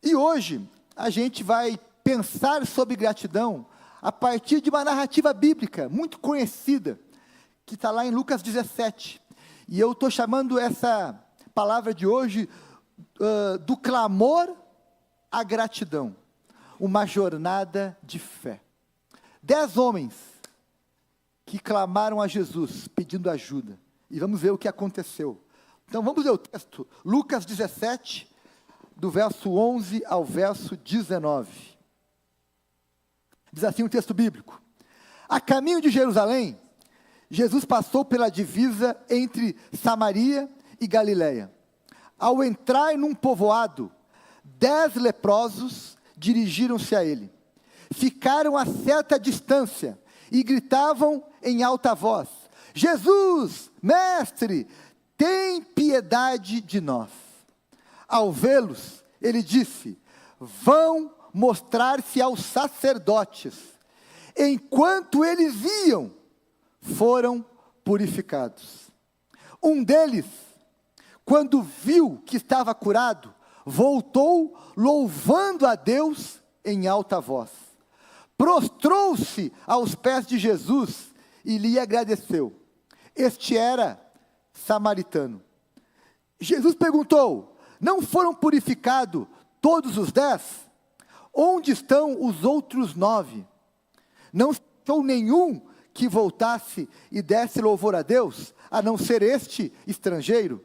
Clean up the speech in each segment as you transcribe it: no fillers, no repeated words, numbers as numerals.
E hoje a gente vai pensar sobre gratidão a partir de uma narrativa bíblica muito conhecida, que está lá em Lucas 17. E eu estou chamando essa palavra de hoje do clamor à gratidão, uma jornada de fé. 10 homens que clamaram a Jesus pedindo ajuda, e vamos ver o que aconteceu. Então vamos ler o texto, Lucas 17, do verso 11 ao verso 19. Diz assim o texto bíblico: a caminho de Jerusalém, Jesus passou pela divisa entre Samaria e Galiléia. Ao entrar num povoado, 10 leprosos dirigiram-se a ele. Ficaram a certa distância e gritavam em alta voz: Jesus, mestre, tem piedade de nós. Ao vê-los, ele disse: vão mostrar-se aos sacerdotes. Enquanto eles iam, foram purificados. Um deles, quando viu que estava curado, voltou louvando a Deus em alta voz. Prostrou-se aos pés de Jesus e lhe agradeceu. Este era samaritano. Jesus perguntou: não foram purificados todos os 10? Onde estão os outros 9? Não achou nenhum que voltasse e desse louvor a Deus, a não ser este estrangeiro?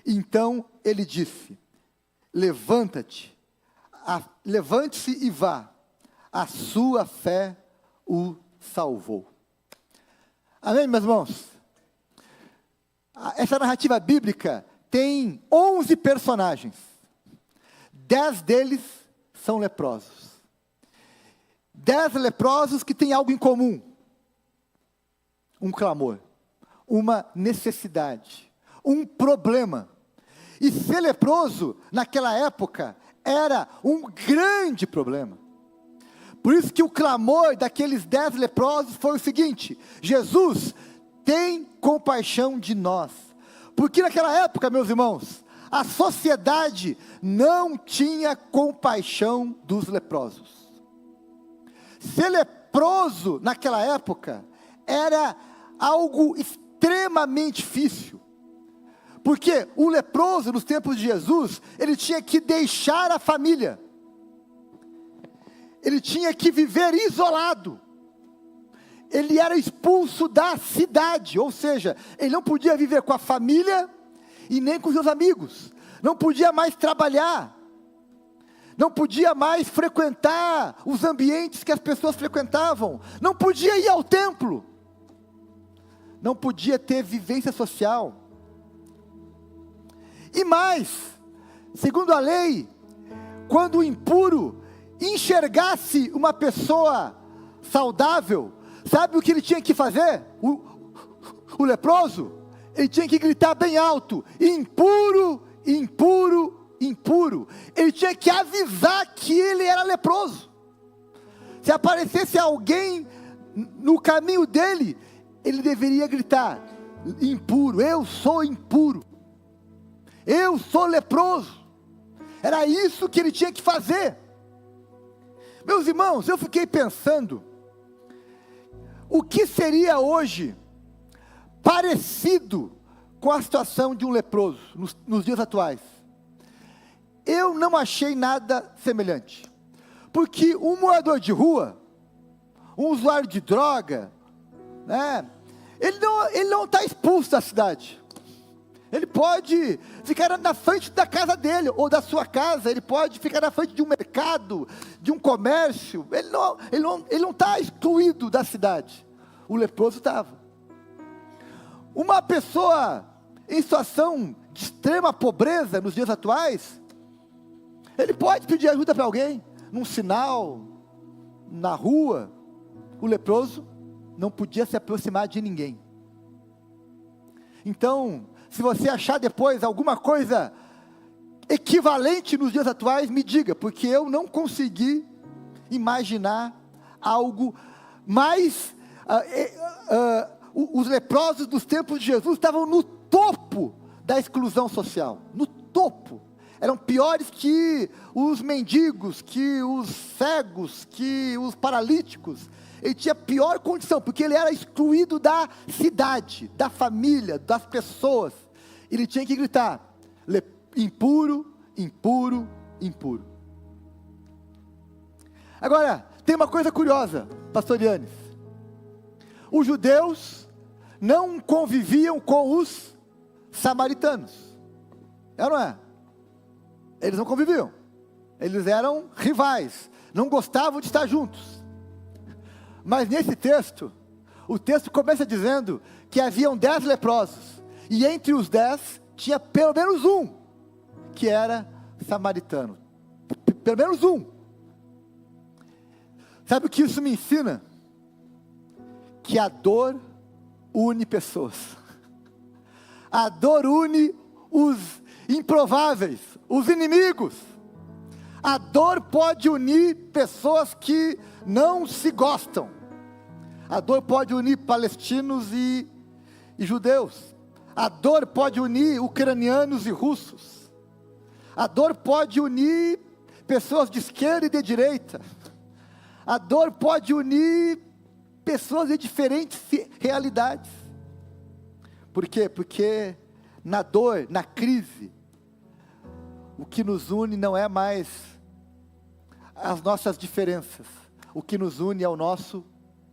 Então ele disse: levante-se e vá, a sua fé o salvou. Amém, meus irmãos? Essa narrativa bíblica tem 11 personagens. 10 deles são leprosos. 10 leprosos que têm algo em comum: um clamor, uma necessidade, um problema. E ser leproso, naquela época, era um grande problema. Por isso que o clamor daqueles 10 leprosos foi o seguinte: Jesus, tem compaixão de nós. Porque naquela época, meus irmãos, a sociedade não tinha compaixão dos leprosos. Ser leproso naquela época era algo extremamente difícil. Porque o leproso, nos tempos de Jesus, ele tinha que deixar a família. Ele tinha que viver isolado. Ele era expulso da cidade, ou seja, ele não podia viver com a família e nem com seus amigos. Não podia mais trabalhar. Não podia mais frequentar os ambientes que as pessoas frequentavam. Não podia ir ao templo. Não podia ter vivência social. E mais, segundo a lei, quando o impuro enxergasse uma pessoa saudável, sabe o que ele tinha que fazer? O leproso, ele tinha que gritar bem alto: impuro, impuro, impuro. Ele tinha que avisar que ele era leproso. Se aparecesse alguém no caminho dele, ele deveria gritar: impuro, eu sou impuro, eu sou leproso. Era isso que ele tinha que fazer. Meus irmãos, eu fiquei pensando, o que seria hoje parecido com a situação de um leproso nos dias atuais? Eu não achei nada semelhante. Porque um morador de rua, um usuário de droga, né, ele não está expulso da cidade. Ele pode ficar na frente da casa dele, ou da sua casa. Ele pode ficar na frente de um mercado, de um comércio. Ele não está excluído da cidade. O leproso estava. Uma pessoa em situação de extrema pobreza nos dias atuais, ele pode pedir ajuda para alguém, num sinal, na rua. O leproso não podia se aproximar de ninguém. Então, se você achar depois alguma coisa equivalente nos dias atuais, me diga, porque eu não consegui imaginar algo mais. Os leprosos dos tempos de Jesus estavam no topo da exclusão social, no topo. eram piores que os mendigos, que os cegos, que os paralíticos. Ele tinha pior condição, porque ele era excluído da cidade, da família, das pessoas. Ele tinha que gritar: impuro, impuro, impuro. Agora, tem uma coisa curiosa, pastor Yannis. Os judeus não conviviam com os samaritanos. É ou não é? Eles não conviviam. Eles eram rivais, não gostavam de estar juntos. Mas nesse texto, o texto começa dizendo que haviam 10 leprosos. E entre os 10, tinha pelo menos um, que era samaritano. Pelo menos um. Sabe o que isso me ensina? Que a dor une pessoas. A dor une os improváveis, os inimigos. A dor pode unir pessoas que não se gostam. A dor pode unir palestinos e judeus. A dor pode unir ucranianos e russos. A dor pode unir pessoas de esquerda e de direita. A dor pode unir pessoas de diferentes realidades. Por quê? Porque na dor, na crise, o que nos une não é mais as nossas diferenças. O que nos une é o nosso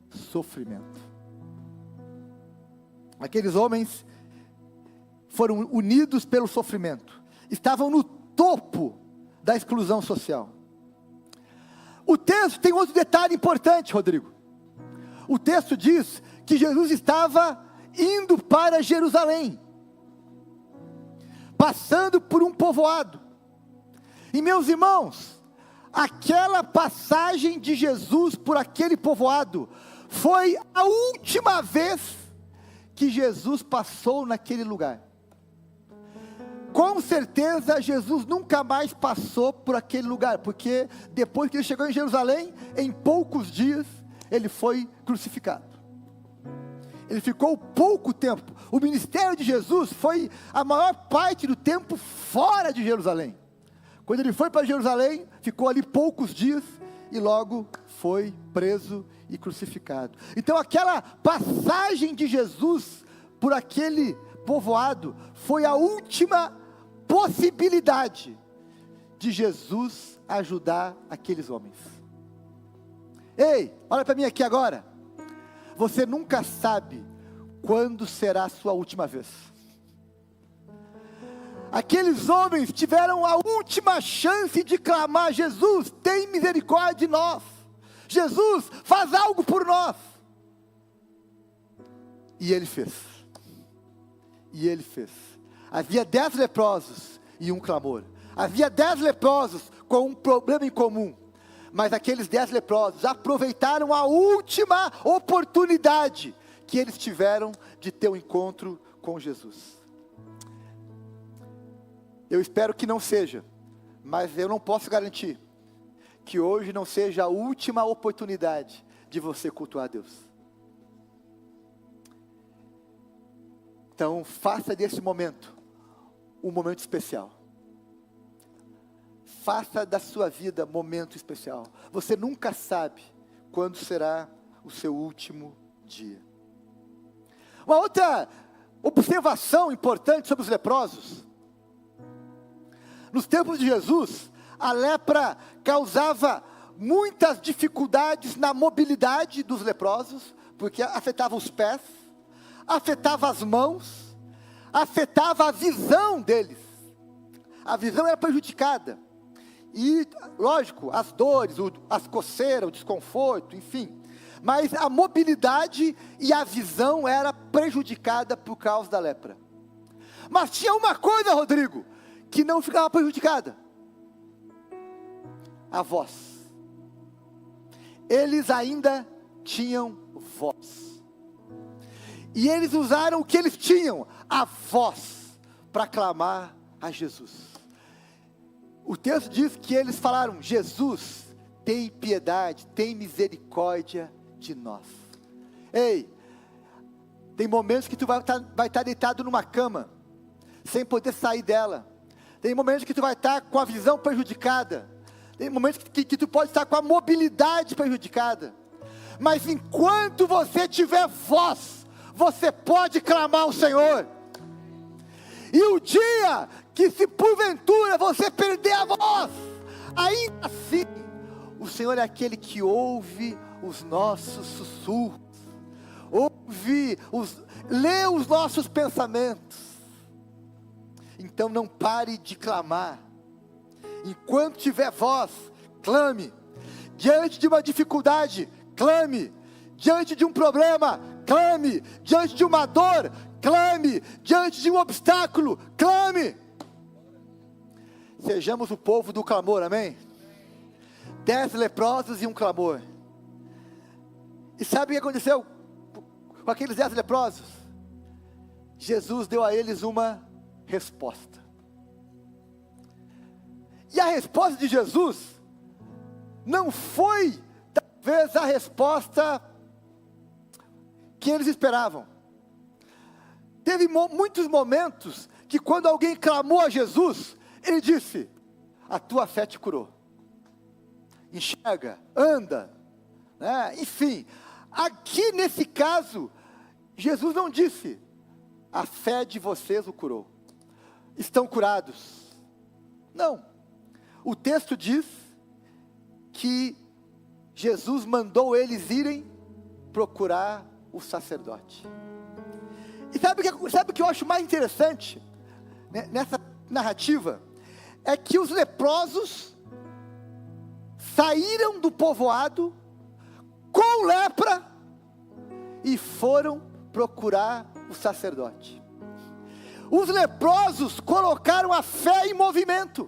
sofrimento. Aqueles homens foram unidos pelo sofrimento. Estavam no topo da exclusão social. O texto tem outro detalhe importante, Rodrigo. O texto diz que Jesus estava indo para Jerusalém, passando por um povoado. E meus irmãos, aquela passagem de Jesus por aquele povoado foi a última vez que Jesus passou naquele lugar. Com certeza Jesus nunca mais passou por aquele lugar, porque depois que ele chegou em Jerusalém, em poucos dias, ele foi crucificado. Ele ficou pouco tempo. O ministério de Jesus foi a maior parte do tempo fora de Jerusalém. Quando ele foi para Jerusalém, ficou ali poucos dias e logo foi preso e crucificado. Então aquela passagem de Jesus por aquele povoado foi a última possibilidade de Jesus ajudar aqueles homens. Ei, olha para mim aqui agora. Você nunca sabe quando será a sua última vez. Aqueles homens tiveram a última chance de clamar: Jesus, tem misericórdia de nós. Jesus, faz algo por nós. E ele fez. E ele fez. Havia 10 leprosos e um clamor. Havia 10 leprosos com um problema em comum. Mas aqueles 10 leprosos aproveitaram a última oportunidade que eles tiveram de ter um encontro com Jesus. Eu espero que não seja, mas eu não posso garantir que hoje não seja a última oportunidade de você cultuar Deus. Então, faça desse momento um momento especial. Faça da sua vida momento especial. Você nunca sabe quando será o seu último dia. Uma outra observação importante sobre os leprosos. Nos tempos de Jesus, a lepra causava muitas dificuldades na mobilidade dos leprosos, porque afetava os pés, afetava as mãos, afetava a visão deles. A visão era prejudicada. E, lógico, as dores, as coceiras, o desconforto, enfim. Mas a mobilidade e a visão era prejudicada por causa da lepra. Mas tinha uma coisa, Rodrigo, que não ficava prejudicada: a voz. Eles ainda tinham voz. E eles usaram o que eles tinham, a voz, para clamar a Jesus. O texto diz que eles falaram: Jesus, tem piedade, tem misericórdia de nós. Ei, tem momentos que tu vai estar deitado numa cama, sem poder sair dela. Tem momentos que tu vai estar com a visão prejudicada. Tem momentos que tu pode estar com a mobilidade prejudicada. Mas enquanto você tiver voz, você pode clamar ao Senhor. E o dia que, se porventura você perder a voz, ainda assim, o Senhor é aquele que ouve os nossos sussurros, lê os nossos pensamentos. Então não pare de clamar. Enquanto tiver voz, clame. Diante de uma dificuldade, clame. Diante de um problema, clame. Diante de uma dor, clame. Diante de um obstáculo, clame. Sejamos o povo do clamor, amém? 10 leprosos e um clamor. E sabe o que aconteceu com aqueles 10 leprosos? Jesus deu a eles uma resposta. E a resposta de Jesus não foi talvez a resposta que eles esperavam. Teve muitos momentos que, quando alguém clamou a Jesus, ele disse: a tua fé te curou. Enxerga, anda, né? Enfim, aqui nesse caso, Jesus não disse: a fé de vocês o curou, estão curados. Não. O texto diz que Jesus mandou eles irem procurar o sacerdote. E sabe o que eu acho mais interessante, né, nessa narrativa? É que os leprosos saíram do povoado com lepra e foram procurar o sacerdote. Os leprosos colocaram a fé em movimento.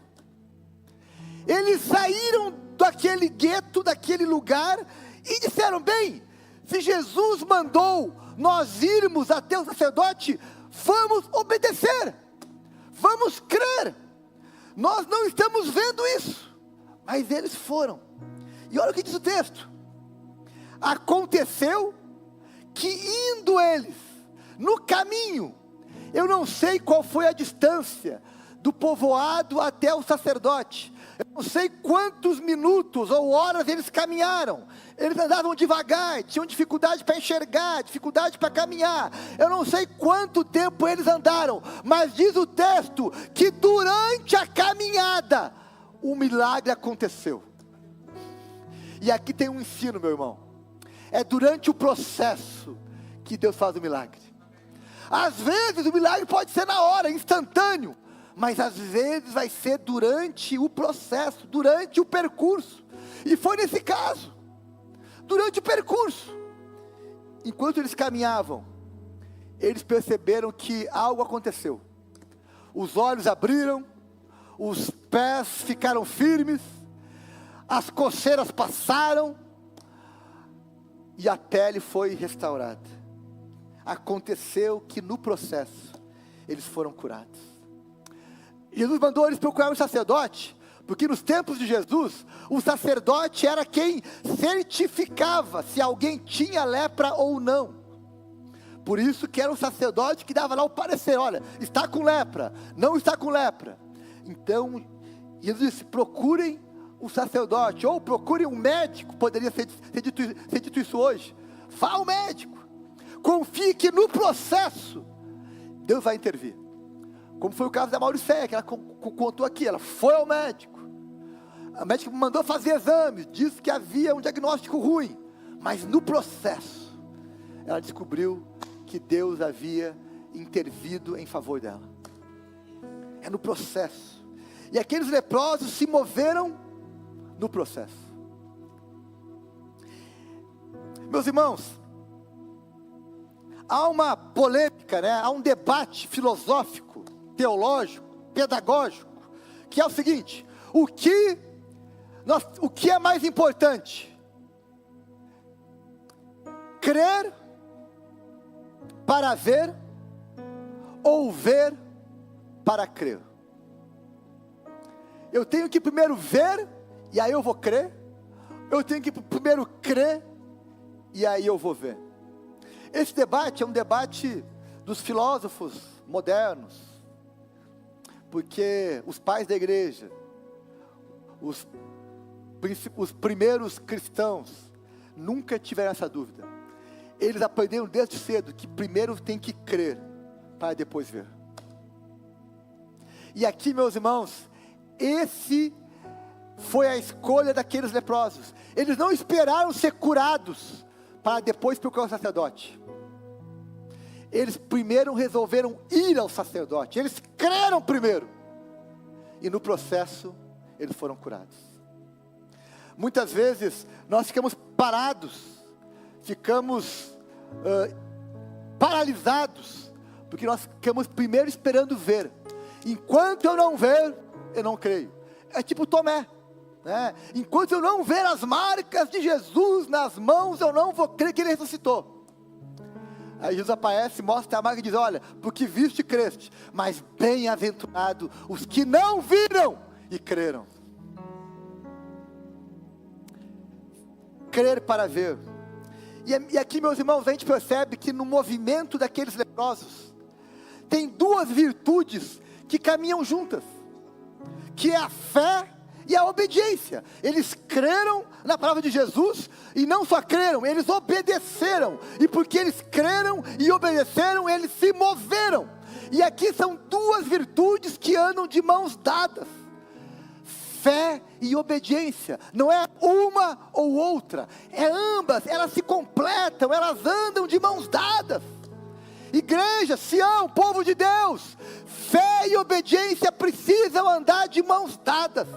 Eles saíram daquele gueto, daquele lugar, e disseram: bem, se Jesus mandou nós irmos até o sacerdote, vamos obedecer, vamos crer. Nós não estamos vendo isso, mas eles foram. E olha o que diz o texto: aconteceu que, indo eles no caminho, eu não sei qual foi a distância do povoado até o sacerdote, eu não sei quantos minutos ou horas eles caminharam. Eles andavam devagar, tinham dificuldade para enxergar, dificuldade para caminhar. Eu não sei quanto tempo eles andaram, mas diz o texto que durante a caminhada um milagre aconteceu. E aqui tem um ensino, meu irmão. É durante o processo que Deus faz o milagre. Às vezes o milagre pode ser na hora, instantâneo, mas às vezes vai ser durante o processo, durante o percurso. E foi nesse caso, durante o percurso. Enquanto eles caminhavam, eles perceberam que algo aconteceu. Os olhos abriram, os pés ficaram firmes, as coceiras passaram, e a pele foi restaurada. Aconteceu que no processo, eles foram curados. Jesus mandou eles procurar um sacerdote, porque nos tempos de Jesus, o sacerdote era quem certificava se alguém tinha lepra ou não. Por isso que era o sacerdote que dava lá o parecer: olha, está com lepra, não está com lepra. Então, Jesus disse: procurem o sacerdote, ou procurem um médico. Poderia ser dito isso hoje. Vá ao médico, confie que no processo, Deus vai intervir. Como foi o caso da Mauricéia, que ela contou aqui. Ela foi ao médico, o médico mandou fazer exames, disse que havia um diagnóstico ruim, mas no processo, ela descobriu que Deus havia intervido em favor dela. É no processo. E aqueles leprosos se moveram no processo. Meus irmãos, há uma polêmica, né? Há um debate filosófico, teológico, pedagógico, que é o seguinte: o que é mais importante? Crer para ver, ou ver para crer? Eu tenho que primeiro ver, e aí eu vou crer? Eu tenho que primeiro crer, e aí eu vou ver? Esse debate é um debate dos filósofos modernos. Porque os pais da igreja, os primeiros cristãos, nunca tiveram essa dúvida. Eles aprenderam desde cedo que primeiro tem que crer, para depois ver. E aqui, meus irmãos, esse foi a escolha daqueles leprosos. Eles não esperaram ser curados, para depois procurar o sacerdote. Eles primeiro resolveram ir ao sacerdote. Eles creram primeiro. E no processo, eles foram curados. Muitas vezes, nós ficamos parados. Ficamos paralisados. Porque nós ficamos primeiro esperando ver. Enquanto eu não ver, eu não creio. É tipo Tomé. Enquanto eu não ver as marcas de Jesus nas mãos, eu não vou crer que Ele ressuscitou. Aí Jesus aparece, mostra a marca e diz: olha, porque viste e creste, mas bem-aventurado os que não viram e creram. Crer para ver. E aqui, meus irmãos, a gente percebe que no movimento daqueles leprosos, tem duas virtudes que caminham juntas, que é a fé e a obediência. Eles creram na palavra de Jesus, e não só creram, eles obedeceram, e porque eles creram e obedeceram, eles se moveram. E aqui são duas virtudes que andam de mãos dadas, fé e obediência. Não é uma ou outra, é ambas, elas se completam, elas andam de mãos dadas. Igreja, Sião, povo de Deus, fé e obediência precisam andar de mãos dadas.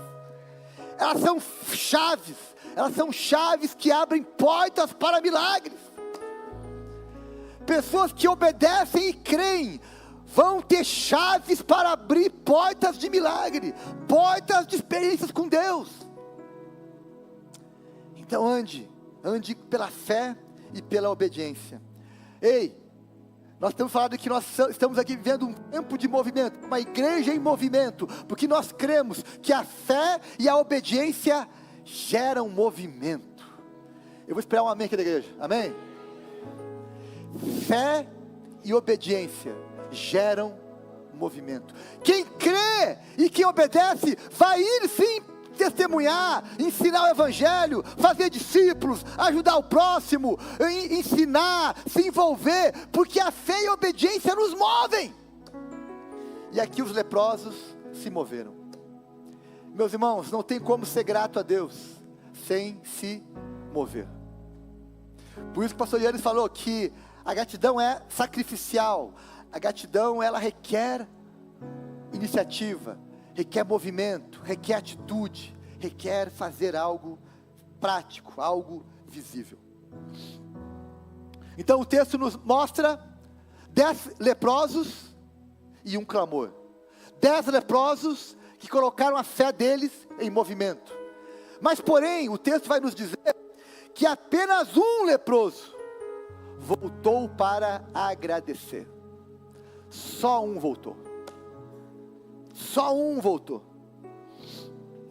Elas são chaves que abrem portas para milagres. Pessoas que obedecem e creem vão ter chaves para abrir portas de milagre, portas de experiências com Deus. Então ande pela fé e pela obediência. Ei, nós temos falado que nós estamos aqui vivendo um tempo de movimento, uma igreja em movimento, porque nós cremos que a fé e a obediência geram movimento. Eu vou esperar um amém aqui da igreja, amém? Fé e obediência geram movimento. Quem crê e quem obedece, vai ir sim testemunhar, ensinar o evangelho, fazer discípulos, ajudar o próximo, ensinar, se envolver, porque a fé e a obediência nos movem. E aqui os leprosos se moveram. Meus irmãos, não tem como ser grato a Deus sem se mover. Por isso que o pastor Yannis falou que a gratidão é sacrificial. A gratidão, ela requer iniciativa, requer movimento, requer atitude, requer fazer algo prático, algo visível. Então o texto nos mostra 10 leprosos e um clamor. 10 leprosos que colocaram a fé deles em movimento. Mas porém, o texto vai nos dizer que apenas um leproso voltou para agradecer. Só um voltou. Só um voltou.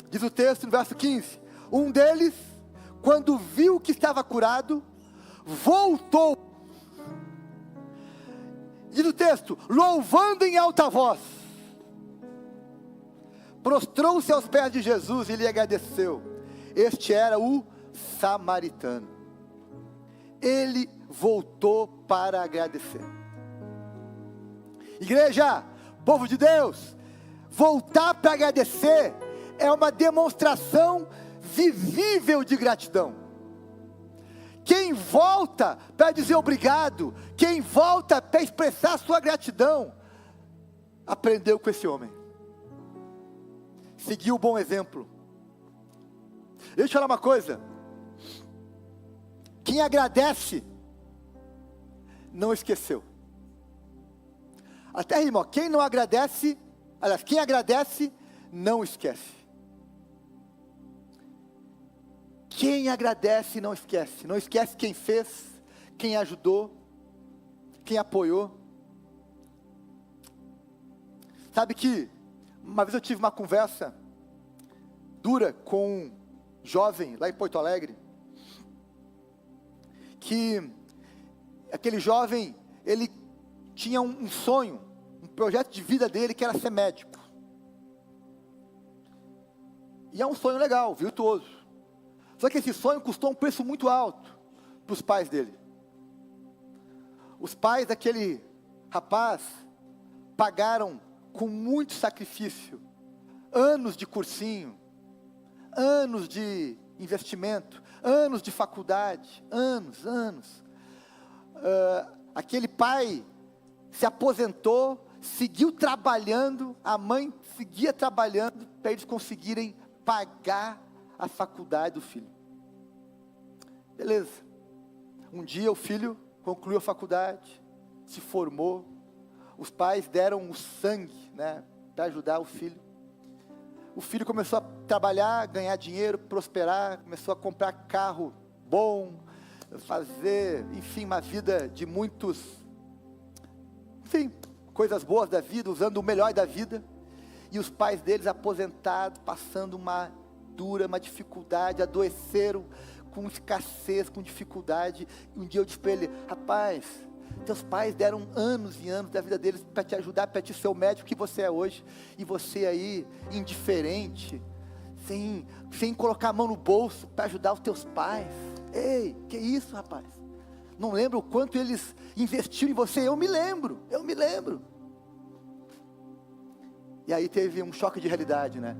Diz o texto no verso 15: um deles, quando viu que estava curado, voltou. Diz o texto, louvando em alta voz, prostrou-se aos pés de Jesus e lhe agradeceu. Este era o samaritano. Ele voltou para agradecer. Igreja, povo de Deus, voltar para agradecer é uma demonstração visível de gratidão. Quem volta para dizer obrigado, quem volta para expressar sua gratidão, aprendeu com esse homem, seguiu o bom exemplo. Deixa eu te falar uma coisa: quem agradece, não esqueceu. Até rima, quem não agradece, aliás, quem agradece, não esquece. Quem agradece, não esquece. Não esquece quem fez, quem ajudou, quem apoiou. Sabe que, uma vez eu tive uma conversa dura com um jovem lá em Porto Alegre, que aquele jovem, ele tinha um sonho, um projeto de vida dele que era ser médico. E é um sonho legal, virtuoso. Só que esse sonho custou um preço muito alto para os pais dele. Os pais daquele rapaz pagaram com muito sacrifício, anos de cursinho, anos de investimento, anos de faculdade, anos. Aquele pai se aposentou, seguiu trabalhando, a mãe seguia trabalhando para eles conseguirem pagar a faculdade do filho. Beleza. Um dia o filho concluiu a faculdade, se formou, os pais deram o sangue, né, para ajudar o filho. O filho começou a trabalhar, ganhar dinheiro, prosperar, começou a comprar carro bom, fazer, enfim, uma vida de muitos, enfim, coisas boas da vida, usando o melhor da vida. E os pais deles aposentados, passando uma dificuldade, adoeceram com escassez, com dificuldade. E um dia eu disse para ele: rapaz, teus pais deram anos e anos da vida deles para te ajudar, para te ser o médico que você é hoje, e você aí, indiferente, sem colocar a mão no bolso para ajudar os teus pais. Ei, que isso, rapaz? Não lembra o quanto eles investiram em você? Eu me lembro. E aí teve um choque de realidade, né?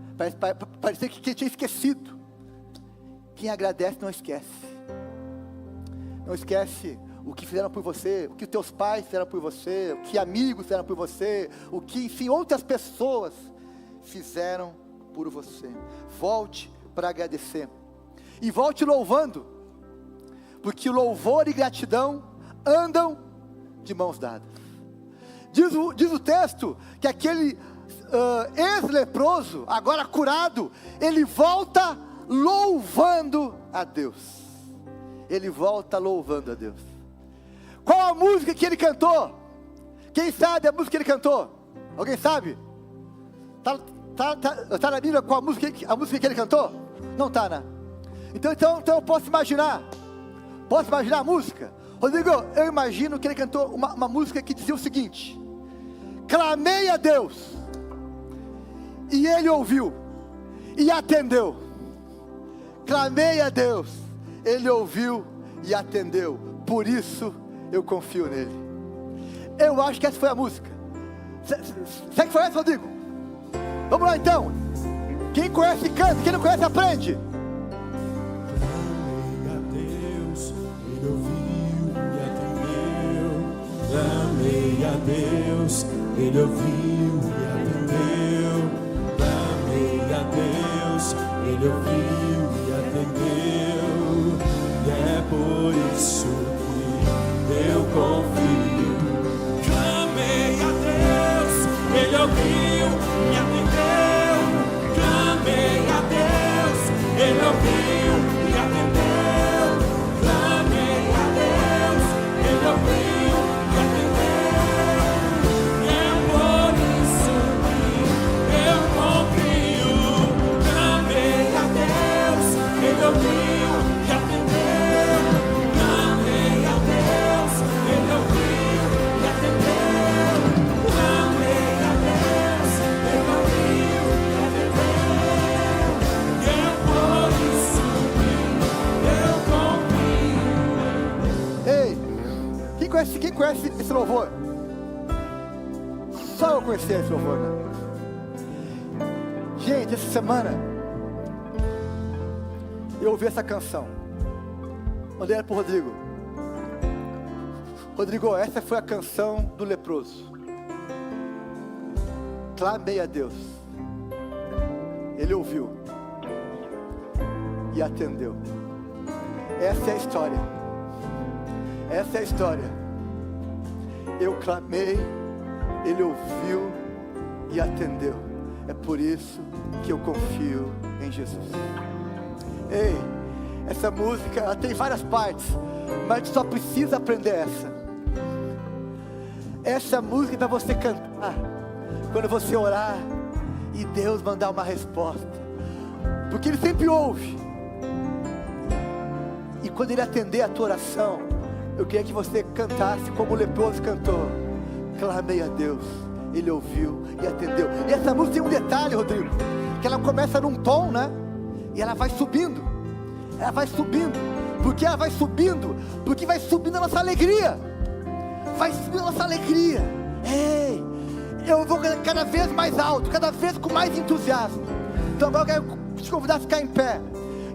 Parecia que tinha esquecido. Quem agradece não esquece. Não esquece o que fizeram por você, o que os teus pais fizeram por você, o que amigos fizeram por você, o que, enfim, outras pessoas fizeram por você. Volte para agradecer. E volte louvando, porque louvor e gratidão andam de mãos dadas. Diz o texto que aquele ex-leproso, agora curado, ele volta louvando a Deus. Ele volta louvando a Deus. Qual a música que ele cantou? Quem sabe a música que ele cantou? Alguém sabe? Tá na Bíblia qual a música que ele cantou? Não está, né? Então eu posso imaginar. Posso imaginar a música? Rodrigo, eu imagino que ele cantou uma música que dizia o seguinte: clamei a Deus, e Ele ouviu, e atendeu. Clamei a Deus, Ele ouviu e atendeu. Por isso eu confio nele. Eu acho que essa foi a música. Será que foi essa, Rodrigo? Vamos lá então. Quem conhece canta, quem não conhece aprende. Clamei a Deus, Ele ouviu e atendeu. Clamei a Deus, Ele ouviu e atendeu. E é por isso que eu confio. Clamei a Deus, Ele ouviu e atendeu. Clamei a Deus, Ele ouviu e atendeu. Clamei a Deus, Ele ouviu. Quem conhece esse louvor? Só eu conheci esse louvor, né? Gente, essa semana eu ouvi essa canção. Mandei ela pro Rodrigo. Rodrigo, essa foi a canção do leproso. Clamei a Deus, Ele ouviu e atendeu. Essa é a história. Essa é a história. Eu clamei, Ele ouviu e atendeu. É por isso que eu confio em Jesus. Ei, essa música, ela tem várias partes, mas a gente só precisa aprender essa. Essa música é para você cantar quando você orar e Deus mandar uma resposta, porque Ele sempre ouve. E quando Ele atender a tua oração, eu queria que você cantasse como o leproso cantou. Clamei a Deus, Ele ouviu e atendeu. E essa música tem um detalhe, Rodrigo, que ela começa num tom, né? E ela vai subindo. Ela vai subindo. Porque ela vai subindo, porque vai subindo a nossa alegria. Vai subindo a nossa alegria. Ei, eu vou cada vez mais alto, cada vez com mais entusiasmo. Então agora eu quero te convidar a ficar em pé.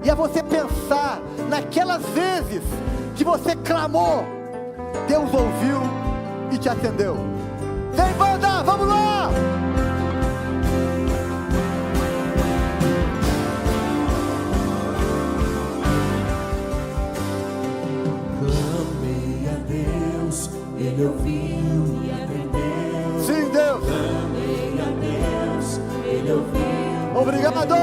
E a você pensar naquelas vezes que você clamou, Deus ouviu e te atendeu. Vem, banda, vamos lá! Clamei a Deus, Ele ouviu e atendeu. Sim, Deus. Clamei a Deus, Ele ouviu. Obrigado.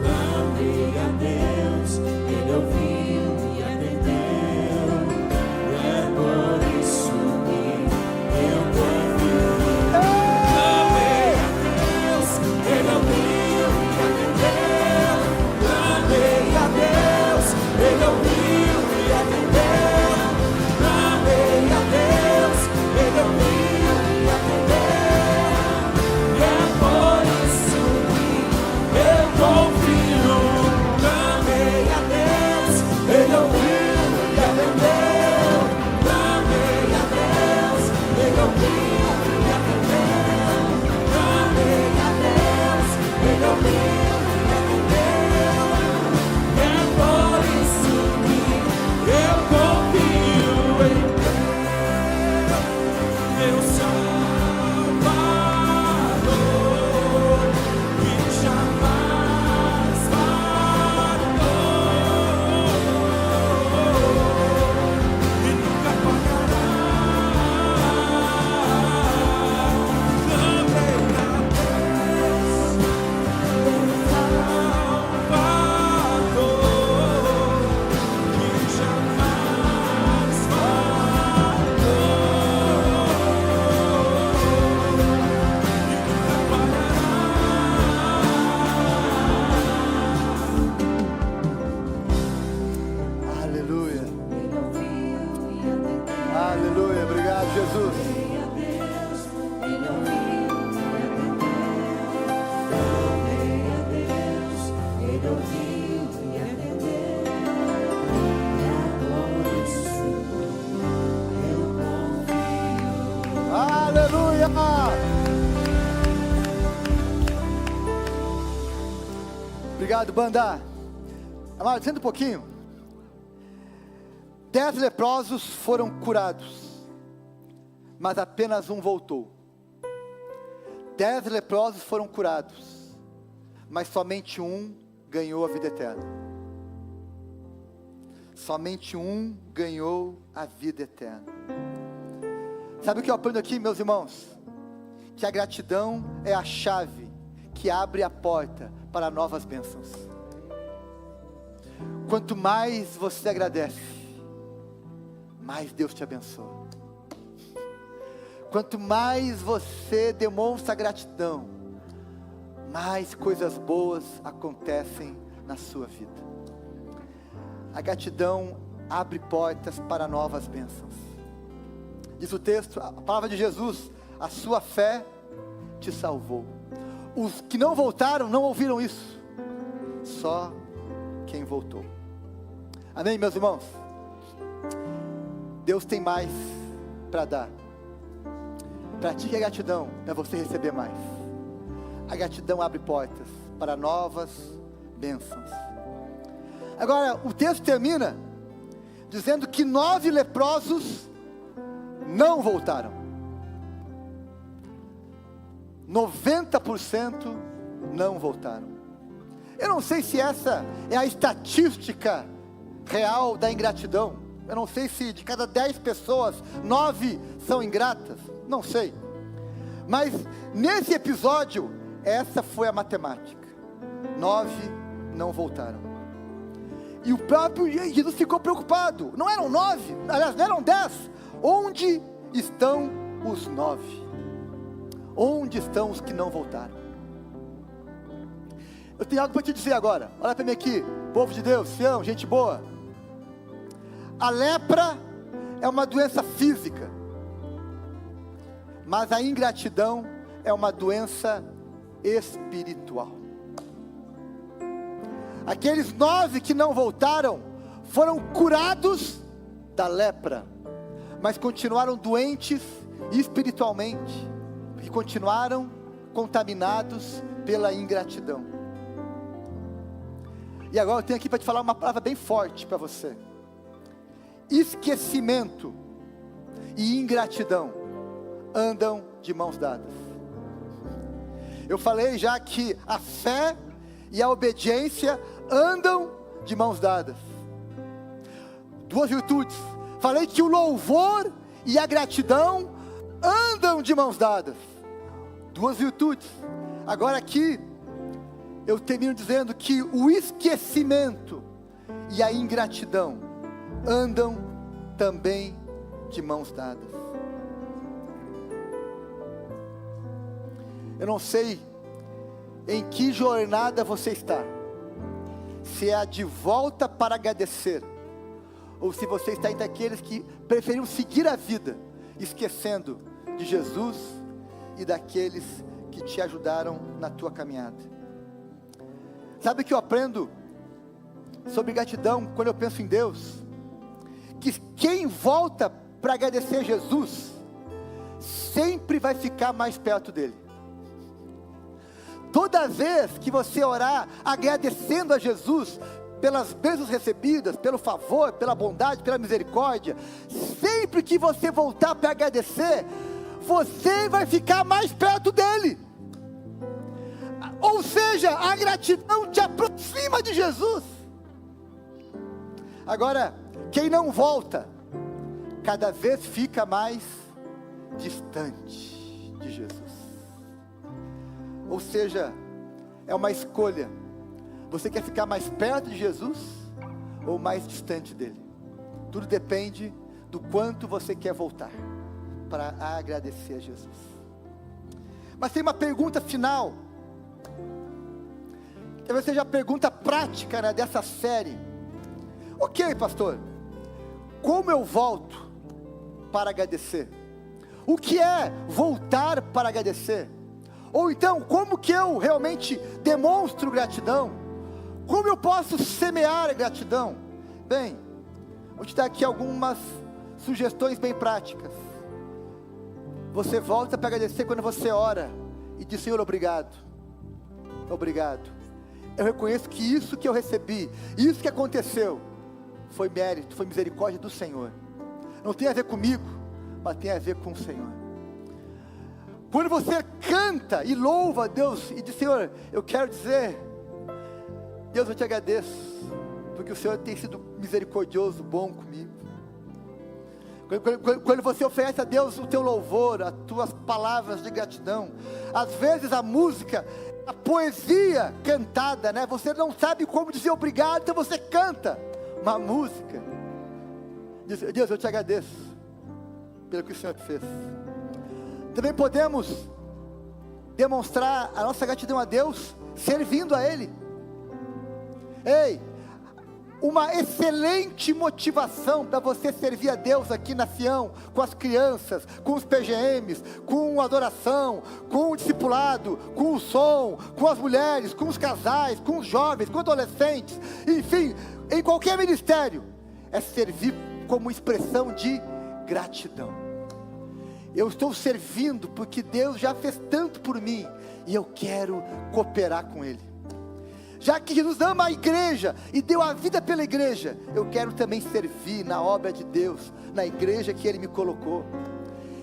Clamei a Deus, Ele ouviu e atendeu. É por isso que eu confio. Clamei a Deus, Ele ouviu e atendeu. Clamei a Deus, Ele ouviu e atendeu. Clamei a Deus, Ele ouviu e atendeu. E é por isso que eu confio. Clamei a Deus, Ele ouviu e atendeu. Clamei a Deus, Ele ouviu e atendeu. Clamei a Deus, Ele ouviu e atendeu. É por isso que eu confio em Deus, meu Salvador, que jamais falhou e nunca falhará. Clamei a Deus, meu Salvador, que jamais falhou e nunca falhará. Aleluia. Aleluia. Obrigado, Jesus. Aleluia. Obrigado, banda. Amado, senta um pouquinho. 10 leprosos foram curados, mas apenas um voltou. 10 leprosos foram curados, mas somente um ganhou a vida eterna. Somente um ganhou a vida eterna. Sabe o que eu aprendo aqui, meus irmãos? Que a gratidão é a chave que abre a porta para novas bênçãos. Quanto mais você agradece, mais Deus te abençoa. Quanto mais você demonstra gratidão, mais coisas boas acontecem na sua vida. A gratidão abre portas para novas bênçãos. Diz o texto, a palavra de Jesus: a sua fé te salvou. Os que não voltaram não ouviram isso, só quem voltou. Amém, meus irmãos? Deus tem mais para dar. Pratique a gratidão para você receber mais. A gratidão abre portas para novas bênçãos. Agora, o texto termina dizendo que 9 leprosos não voltaram. 90% não voltaram. Eu não sei se essa é a estatística real da ingratidão. Eu não sei se de cada 10 pessoas, 9 são ingratas. Não sei. Mas nesse episódio, essa foi a matemática. 9 não voltaram. E o próprio Jesus ficou preocupado. Não eram 9, aliás, não eram 10. Onde estão os 9? Onde estão os que não voltaram? Eu tenho algo para te dizer agora. Olha para mim aqui, povo de Deus, Sião, gente boa. A lepra é uma doença física, mas a ingratidão é uma doença espiritual. Aqueles 9 que não voltaram foram curados da lepra, mas continuaram doentes espiritualmente, e continuaram contaminados pela ingratidão. E agora eu tenho aqui para te falar uma palavra bem forte para você: esquecimento e ingratidão andam de mãos dadas. Eu falei já que a fé e a obediência andam de mãos dadas. 2 virtudes. Falei que o louvor e a gratidão andam de mãos dadas. 2 virtudes. Agora aqui eu termino dizendo que o esquecimento e a ingratidão andam também de mãos dadas. Eu não sei em que jornada você está, se é a de volta para agradecer, ou se você está entre aqueles que preferiram seguir a vida, esquecendo de Jesus e daqueles que te ajudaram na tua caminhada. Sabe o que eu aprendo sobre gratidão quando eu penso em Deus? Que quem volta para agradecer a Jesus, sempre vai ficar mais perto dele. Toda vez que você orar agradecendo a Jesus pelas bênçãos recebidas, pelo favor, pela bondade, pela misericórdia, sempre que você voltar para agradecer, você vai ficar mais perto dele. Ou seja, a gratidão te aproxima de Jesus. Agora, quem não volta, cada vez fica mais distante de Jesus. Ou seja, é uma escolha. Você quer ficar mais perto de Jesus ou mais distante dele? Tudo depende do quanto você quer voltar para agradecer a Jesus. Mas tem uma pergunta final, talvez seja a pergunta prática, né, dessa série. Ok, pastor, como eu volto para agradecer? O que é voltar para agradecer? Ou então, como que eu realmente demonstro gratidão? Como eu posso semear gratidão? Bem, vou te dar aqui algumas sugestões bem práticas. Você volta para agradecer quando você ora e diz: Senhor, obrigado. Obrigado. Eu reconheço que isso que eu recebi, isso que aconteceu, foi mérito, foi misericórdia do Senhor. Não tem a ver comigo, mas tem a ver com o Senhor. Quando você canta e louva a Deus e diz: Senhor, eu quero dizer, Deus, eu te agradeço, porque o Senhor tem sido misericordioso, bom comigo. Quando você oferece a Deus o teu louvor, as tuas palavras de gratidão, às vezes a música, a poesia cantada, né? Você não sabe como dizer obrigado, então você canta uma música. Diz: Deus, eu te agradeço pelo que o Senhor fez. Também podemos demonstrar a nossa gratidão a Deus servindo a Ele. Ei, uma excelente motivação para você servir a Deus aqui na Sião, com as crianças, com os PGMs, com a adoração, com o discipulado, com o som, com as mulheres, com os casais, com os jovens, com adolescentes, enfim, em qualquer ministério, é servir como expressão de gratidão. Eu estou servindo porque Deus já fez tanto por mim e eu quero cooperar com Ele. Já que Jesus ama a igreja e deu a vida pela igreja, eu quero também servir na obra de Deus, na igreja que Ele me colocou.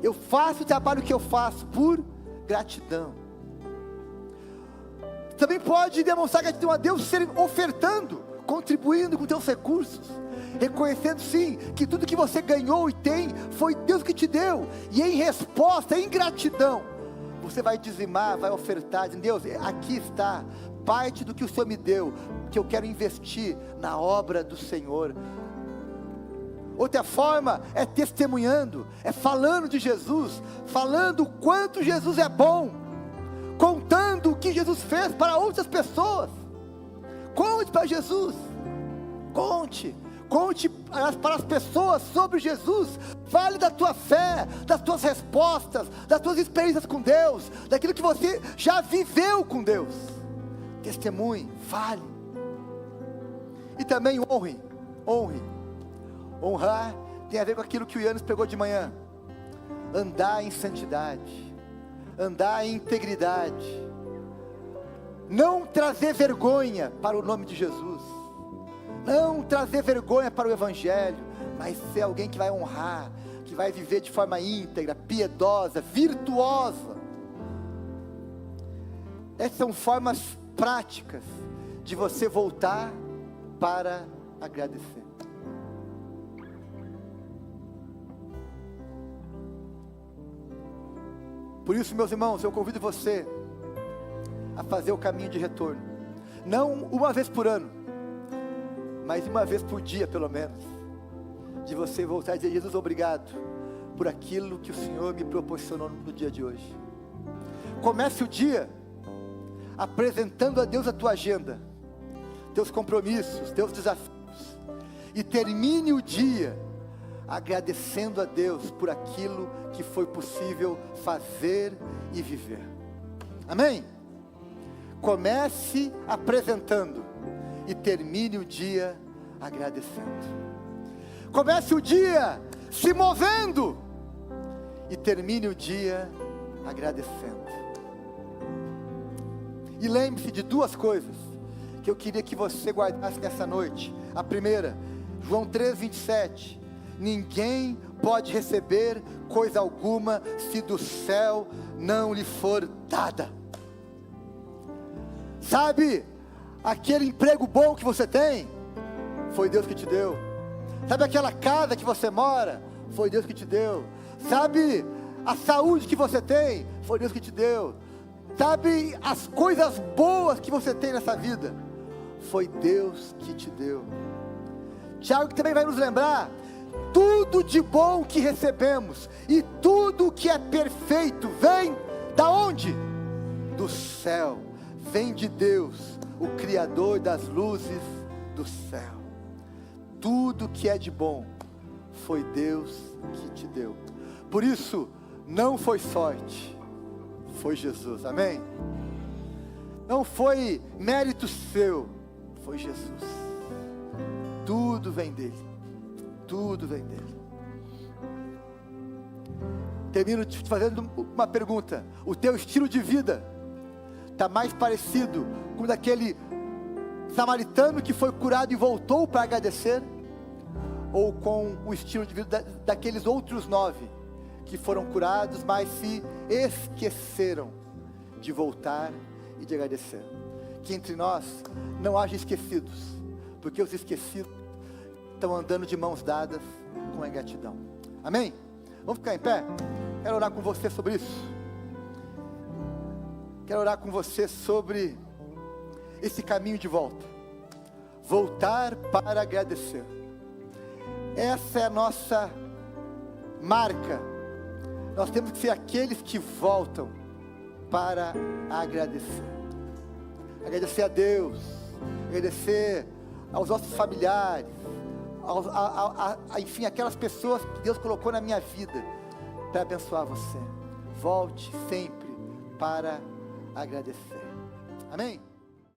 Eu faço o trabalho que eu faço por gratidão. Também pode demonstrar gratidão a Deus ofertando, contribuindo com teus recursos, reconhecendo sim, que tudo que você ganhou e tem, foi Deus que te deu, e em resposta, em gratidão, você vai dizimar, vai ofertar, dizendo: Deus, aqui está, parte do que o Senhor me deu, que eu quero investir na obra do Senhor. Outra forma é testemunhando, é falando de Jesus, falando o quanto Jesus é bom, contando o que Jesus fez para outras pessoas. Conte para Jesus, conte Conte para as pessoas sobre Jesus. Fale da tua fé, das tuas respostas, das tuas experiências com Deus, daquilo que você já viveu com Deus. Testemunhe, fale. E também honre. Honrar tem a ver com aquilo que o Yannis pegou de manhã. Andar em santidade, andar em integridade, não trazer vergonha para o nome de Jesus, não trazer vergonha para o Evangelho, mas ser alguém que vai honrar, que vai viver de forma íntegra, piedosa, virtuosa. Essas são formas práticas de você voltar para agradecer. Por isso, meus irmãos, eu convido você a fazer o caminho de retorno, não uma vez por ano, mas uma vez por dia pelo menos, de você voltar e dizer: Jesus, obrigado por aquilo que o Senhor me proporcionou no dia de hoje. Comece o dia apresentando a Deus a tua agenda, teus compromissos, teus desafios, e termine o dia agradecendo a Deus por aquilo que foi possível fazer e viver. Amém? Comece apresentando e termine o dia agradecendo. Comece o dia se movendo e termine o dia agradecendo. E lembre-se de duas coisas que eu queria que você guardasse nessa noite. A primeira, João 3:27. Ninguém pode receber coisa alguma se do céu não lhe for dada. Sabe, aquele emprego bom que você tem, foi Deus que te deu. Sabe aquela casa que você mora, foi Deus que te deu. Sabe, a saúde que você tem, foi Deus que te deu. Sabe, as coisas boas que você tem nessa vida, foi Deus que te deu. Tiago também vai nos lembrar: tudo de bom que recebemos e tudo que é perfeito vem da onde? Do céu. Vem de Deus, o Criador das luzes do céu. Tudo que é de bom foi Deus que te deu. Por isso, não foi sorte, foi Jesus. Amém? Não foi mérito seu, foi Jesus. Tudo vem dele. Tudo vem dele. Termino te fazendo uma pergunta: o teu estilo de vida está mais parecido com o daquele samaritano que foi curado e voltou para agradecer, ou com o estilo de vida daqueles outros 9 que foram curados, mas se esqueceram de voltar e de agradecer? Que entre nós não haja esquecidos, porque os esquecidos estão andando de mãos dadas com a ingratidão. Amém? Vamos ficar em pé? Quero orar com você sobre isso. Quero orar com você sobre esse caminho de volta. Voltar para agradecer. Essa é a nossa marca. Nós temos que ser aqueles que voltam para agradecer. Agradecer a Deus, agradecer aos nossos familiares, enfim, aquelas pessoas que Deus colocou na minha vida para abençoar você. Volte sempre para agradecer. Amém?